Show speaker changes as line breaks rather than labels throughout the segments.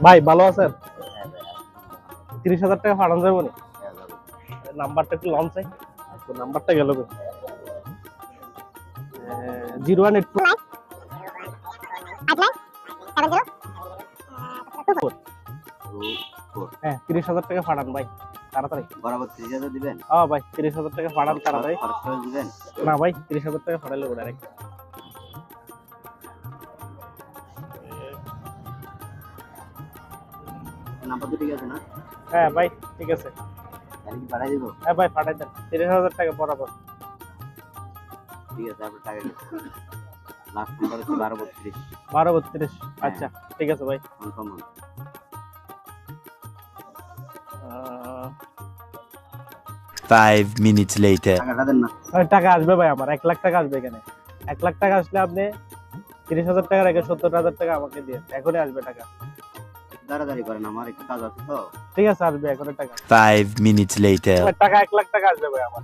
ভাই ভালো আছেন? 30,000 টাকা পাঠান যাবো নি? নাম্বারটা একটু লঞ্চ চাই। তো নাম্বারটা গেল 0184 হ্যাঁ 30,000 টাকা পাঠান ভাই তাড়াতাড়ি।
বরাবর 30,000 দিবেন?
ভাই 30,000 টাকা পাঠান তাড়াতাড়ি।
খরচ করে দিবেন?
না ভাই 30,000 টাকা পাঠালে ডাইরেক্ট।
নাম্বার তো ঠিক আছে না?
হ্যাঁ ভাই ঠিক আছে।
তাহলে কি পাঠাই দিব?
হ্যাঁ ভাই পাঠাই দেন 30,000 টাকা বরাবর।
ঠিক আছে, আপনার টাকা গেছে। লাস্ট নাম্বার হচ্ছে 1232।
1232 আচ্ছা ঠিক আছে ভাই।
কনফার্ম হন।
5 minutes later.
টাকাটা দেন না।
টাকা আসবে ভাই আমার 1 লাখ টাকা আসবে এখানে। 1 লাখ টাকা আসলে আপনি 30,000 টাকা রেখে 70,000 টাকা আমাকে দিয়ে এখনই আসবে টাকা।
দাঁড়াদাঁড়ি করেন, আমার একটু কাজ আছে তো।
ঠিক আছে আসবে এখনই টাকা।
5 minutes later.
টাকা 1 লাখ টাকা আসবে ভাই আমার।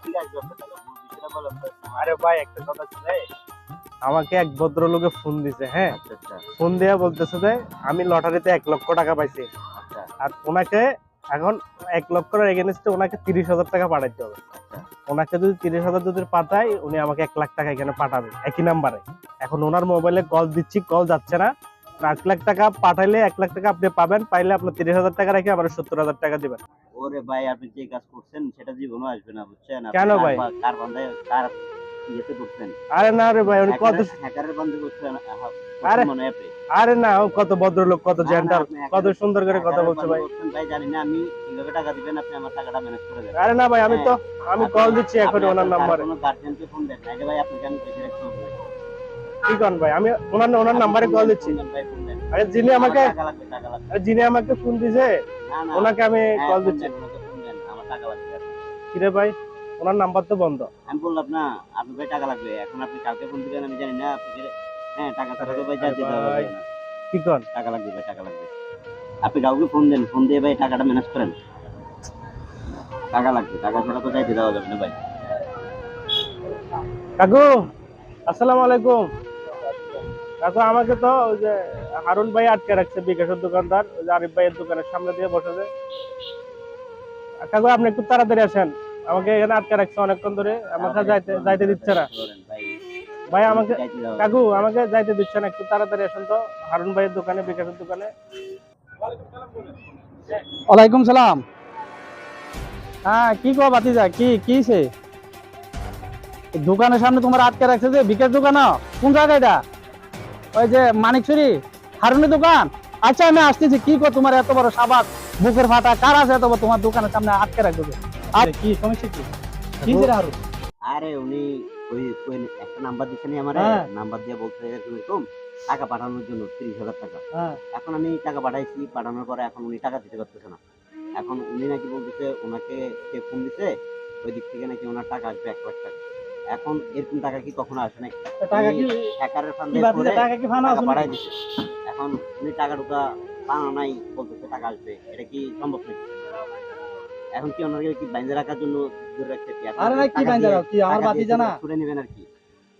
ঠিক আছে, আপনার টাকা বিষয়টা বলেন তো।
আরে ভাই একটা কথা ছিল, আমাকে এক ভদ্রলোকে ফোন দিছে, হ্যাঁ
আচ্ছা আচ্ছা
ফোন দিয়ে বলতেছে যে আমি লটারিতে 1 লক্ষ টাকা পাইছি,
আচ্ছা
আর ওনাকে এখন 1 লক্ষের এগেনস্টে ওনাকে 30,000 টাকা পাঠাইতে হবে।
আচ্ছা।
ওনাকে যদি 30,000 যদি পাঠাই উনি আমাকে 1 লাখ টাকা এখানে পাঠাবে একই নাম্বারে। এখন ওনার মোবাইলে কল দিচ্ছি, কল যাচ্ছে না। 1 লাখ টাকা পাঠাইলে 1 লাখ টাকা আপনি পাবেন, পাইলে আপনার 30,000 টাকা রেখে আমার 70,000 টাকা দিবেন।
ওরে ভাই, আপনি যে কাজ করছেন সেটা জীবনও আসবে না, বুঝছেন? আপনি
কেন ভাই?
কার বান্দায় কার ইয়েতে করছেন?
আরে না রে ভাই উনি কত,
হ্যাকারের বান্দে করছেন।
আরে
মনে আপনি
আরে না ও কত ভদ্রলোক, কত জেন্টাল, কত সুন্দর করে কথা বলছে ভাই।
ভাই জানি না আমি কিভাবে টাকা দিবেন, আপনি আমার টাকাটা ম্যানেজ করে দেন।
আরে না ভাই আমি তো আমি কল দিচ্ছি এখন ওনার নাম্বারে।
কোনো গার্জিয়ানকে ফোন দেন না ভাই, আপনি কেন ডিরেক্ট ফোন দেন?
কি কোন ভাই, আমি ওনার নাম্বারে কল দিচ্ছি।
ভাই ফোন দেন।
আরে যিনি আমাকে
টাকা লাগবে, টাকা লাগবে।
আরে যিনি আমাকে ফোন দিছে
না না,
ওনাকে আমি
হ্যাঁ,
কল
ফোন
দিচ্ছি।
দেন, ওনাকে ফোন দেন, আমার টাকা লাগবে।
কি রে ভাই ওনার নাম্বার তো বন্ধ।
আমি বললাম না আপনি ভাই টাকা লাগবে, এখন আপনি কালকে ফোন দিবেন আমি জানি না। আপনি হ্যাঁ টাকা ছাড়া তো ভাই যা দিতে হবে না।
কি কোন
টাকা লাগবে ভাই, টাকা লাগবে। আপনি কাউকে ফোন দেন, ফোন দিয়ে ভাই টাকাটা ম্যানেজ করেন। টাকা লাগবে, টাকা ছাড়া তো যাইতে দেওয়া যাবে না ভাই।
কাকু আসসালামু আলাইকুম। কাকু আমাকে তো ওই যে হারুন ভাই আটকে রাখছে, বিকাশের দোকানদার, ওই যে আরিফ ভাইয়ের দোকানের সামনে দিয়ে বসেছে। কাকু আপনি একটু তাড়াতাড়ি আসেন, আমাকে এখানে আটকে রাখছে অনেকক্ষণ ধরে, আমাকে যাইতে দিচ্ছে না ভাই। আমাকে কাকু আমাকে যাইতে দিচ্ছে না, একটু তাড়াতাড়ি আসেন তো হারুন ভাইয়ের দোকানে, বিকাশের দোকানে।
ওয়ালাইকুম সালাম। হ্যাঁ কি কো বাতিজা, কি সে দোকানের সামনে তোমার আটকে রাখছে যে? বিকেশ দোকান? কোন জায়গা এটা? ওই যে মানিকচুরি হারুনের দোকান? আচ্ছা আমি আসতেছি। কি কো তোমার এত বড় সাবাক, বুকের ফাটা কার আছে এত বড় তোমার দোকানের সামনে আটকে রাখবে? আর কি সমস্যা কি? কি রে হারুন?
আরে উনি ওই ওই একটা নাম্বার দিচ্ছেন আমার,
হ্যাঁ।
নাম্বার দিয়ে বলতে এরকম টাকা পাঠানোর জন্য 30,000 টাকা।
হ্যাঁ
এখন আমি টাকা পাঠাইছি, পাঠানোর পরে এখন উনি টাকা দিতে পারতেছে না। এখন উনি নাকি বলতেছে ওনাকে কে ফোন দিছে, ওই দিক থেকে নাকি ওনার টাকা আসবে 1 লাখ টাকা। এখন এরকম টাকা কি কখনো আসে নাকি?
টাকা কি
হ্যাকারের ফান্ডে
কি বাতিজা, টাকা কি ফানা আছে
পাঠাই
নাকি?
দিছে। এখন উনি টাকা ঢুকা পানা নাই, বলতেছে টাকা আসবে, এটা কি সম্ভব নাকি? এখন কি ওনাকে কি বাইন্ধে রাখার জন্য দূরে রাখতে কি?
আরে না কি বাইন্দা রাও, কি আমার বাতিজা না?
ছুড়ে নেবেন আর কি?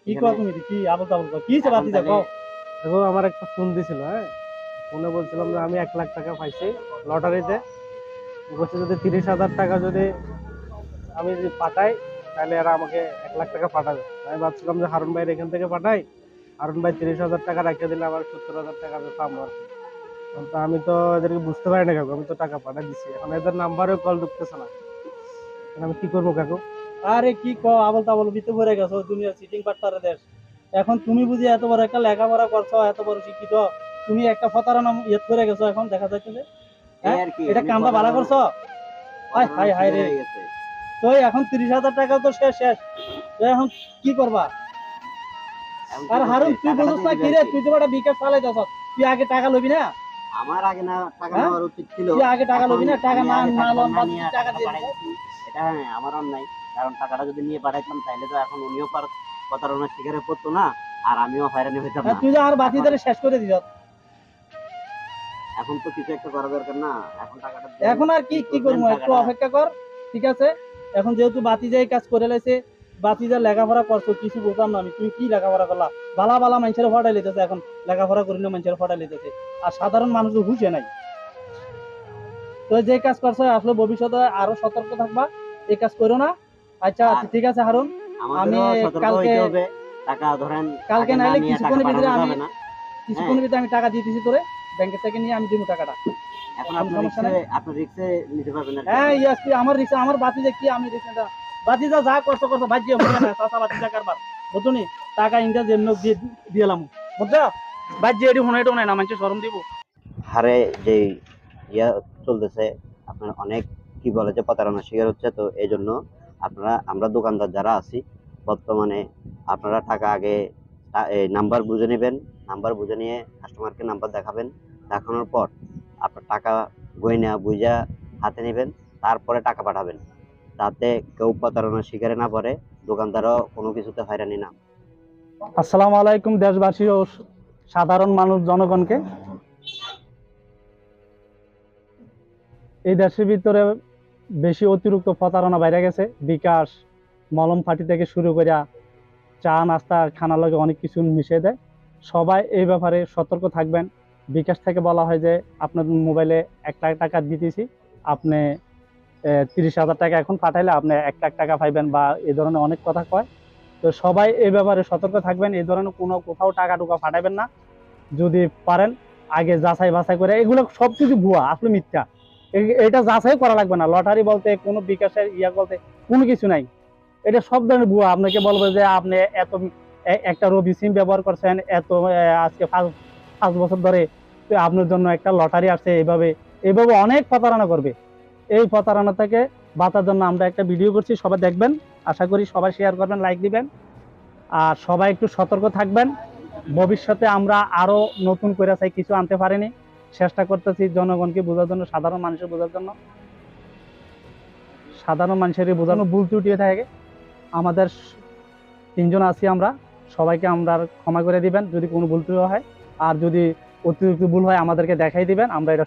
কি কো তুমি, কি আবল তাবল কো? কি সে বাতিজা কো?
দেখো আমার একটা ফোন দিছিল, হ্যাঁ ফোনে বলছিলাম যে আমি 1 লাখ টাকা পাইছি লটারিতে। বলছে যদি 30,000 টাকা যদি আমি যদি পাঠাই তাহলে এরা আমাকে 1 লাখ টাকা পাঠাবে। আমি ভাবছিলাম যে হারুন ভাইয়ের এখান থেকে পাঠাই, হারুন ভাই 30,000 টাকা রেখে দিলে আমার 70,000 টাকা আমি পাবো আর কি। কিন্তু আমি তো এদেরকে বুঝতে পারি না কাকু, আমি তো টাকা পাঠাই দিচ্ছি, এখন এদের নাম্বারেও কল ঢুকতেছে না। এখন আমি কি করবো কাকু?
আরে কি কো আবল তাবল ভিতরে ভরে গেছো, দুনিয়া সিটিং পাট্টারে দেশ। এখন তুমি বুঝি এত বড় একটা লেখাপড়া করছো, এত বড় শিক্ষিত, তুমি একটা ফতারা নাম ইয়ে করে গেছো, এখন দেখা যাচ্ছে যে
এই আর কি,
এটা
উনি
কামটা ভালো করছো। হাই হাই হাই রে,
হয়ে গেছে।
তো এখন 30,000 টাকা তো শেষ শেষ, তো এখন কি করবা?
এখন
আর
কি
হারুন
করছে?
তুই
টাকাটা
বলছিস না
দিয়ে
কি
দিবে
রে,
আর কি?
তুই তো একটা বিকাশ চালাই যাস, তুই আগে টাকা লবি না?
আমার আগে না টাকা
হ্যাঁ?
নেওয়ার উচিত ছিল।
তুই আগে টাকা
এখন
লবি না? টাকা
আমি
না
আগে
না লন
টাকাটা নিয়ে
টাকা
টাকাটা
দিয়ে
পাঠাই
দিবি।
দিচ্ছি। এটা হ্যাঁ আমার অন্যায়, কারণ টাকাটা যদি নিয়ে পাঠাইতাম তাহলে তো এখন উনিও প্রতারণার শিকারে পড়তো না, আর আমিও হয়রানি হইতাম
আর
না।
তুই যে আর বাতিদারে শেষ করে দিস।
এখন তো কিছু একটা করা দরকার না? এখন টাকাটা
এখন আর কি কি করবো, একটু অপেক্ষা কর। ঠিক আছে, এখন যেহেতু বাতিজাই কাজ করে লাইছে, বাতিজা লেখাপড়া করছো, কিছু বলতাম না আমি, তুমি কি লেখাপড়া করলা? বালা বালা মানুষের ফটাই লিতেছে, এখন লেখাপড়া করি না মানুষের ফটাই লিতেছে, আর সাধারণ মানুষের হুঁশে নাই। তো যে কাজ করছো আসলে ভবিষ্যতে আরো সতর্ক থাকবা, এই কাজ করো না। আচ্ছা
আর-
ঠিক আছে হারুন,
আমাদেরও
আমি
সতর্ক
কালকে-
হইতে হবে। টাকা ধরেন
কালকে
আগে না
নাইলে
নিয়ে টাকা
কিছুক্ষণের ভিতরে
পাঠানো
আমি
যাবে না।
কিছুক্ষণের ভিতরে আমি টাকা দিয়ে দিছি তোরে, ব্যাংকের থেকে নিয়ে আমি দিব টাকাটা।
এখন
কোনো
আপনার
সমস্যা
আপনার রিক্সে নিতে পারবেন না।
হ্যাঁ ইয়াসপি আমার রিক্সা, আমার বাতিজা কি আমি রিক্সাটা বাতিজা যা করছো করছো ভাজিয়ে মনে না চাচা বাতিজা কারবার বুঝছো নি, টাকা ইন্ডিয়া যেমন দিয়ে দিলাম বুঝছো, ভাজিয়ে এটি হোনাইটো নাই না মানুষের শরম দিব।
হারে যে ইয়া চলতেছে, আপনার অনেক কি বলে যে প্রতারণার শিকার হচ্ছে। তো এই জন্য আমরা দোকানদার যারা আছি বর্তমানে, আপনারা টাকা আগে নাম্বার বুঝে নেবেন। নাম্বার বুঝে নিয়ে কাস্টমারকে নাম্বার দেখাবেন, দেখানোর পর আপনার টাকা গয়না বুঝা হাতে নেবেন, তারপরে টাকা পাঠাবেন, যাতে কেউ প্রতারণার শিকারে না পড়ে, দোকানদারও কোনো কিছুতে হয়রানি না।
আসসালামু আলাইকুম দেশবাসী ও সাধারণ মানুষ জনগণকে। এই দেশের ভিতরে বেশি অতিরিক্ত প্রতারণা বাইরে গেছে। বিকাশ, মলম ফাটি থেকে শুরু করে চা নাস্তা খানা লাগে অনেক কিছু মিশিয়ে দেয়। সবাই এই ব্যাপারে সতর্ক থাকবেন। বিকাশ থেকে বলা হয় যে আপনার মোবাইলে 1 লাখ টাকা দিতেছি, আপনি 30,000 টাকা এখন পাঠাইলে আপনি 1 লাখ টাকা পাইবেন, বা এই ধরনের অনেক কথা কয়। তো সবাই এই ব্যাপারে সতর্ক থাকবেন, এই ধরনের কোথাও টাকা টুকা পাঠাবেন না। যদি পারেন আগে যাচাই বাছাই করে, এগুলো সব কিছু ভুয়া, আসলে মিথ্যা। এটা যাচাই করা লাগবে না। লটারি বলতে কোনো বিকাশের বলতে কোনো কিছু নাই, এটা সব ধরনের ভুয়া। আপনাকে বলবো যে আপনি একটা রবি সিম ব্যবহার করছেন আজকে 5 বছর ধরে, তো আপনার জন্য একটা লটারি আসছে। এইভাবে অনেক প্রতারণা করবে। এই প্রতারণা থেকে বাঁচার জন্য আমরা একটা ভিডিও করছি, সবাই দেখবেন। আশা করি সবাই শেয়ার করবেন, লাইক দিবেন, আর সবাই একটু সতর্ক থাকবেন। ভবিষ্যতে আমরা আরো নতুন করে চাই কিছু আনতে পারিনি, চেষ্টা করতেছি জনগণকে বোঝার জন্য, সাধারণ মানুষের বোঝার জন্য। সাধারণ মানুষের বোঝানো ভুল ত্রুটি থাকে। আমাদের 3 জন আছি আমরা, সবাইকে আমরা ক্ষমা করে দিবেন যদি কোনো ভুল ত্রুটি হয়। আর যদি অতিরিক্ত ভুল হয় আমাদেরকে দেখাই দিবেন, আমরা এটা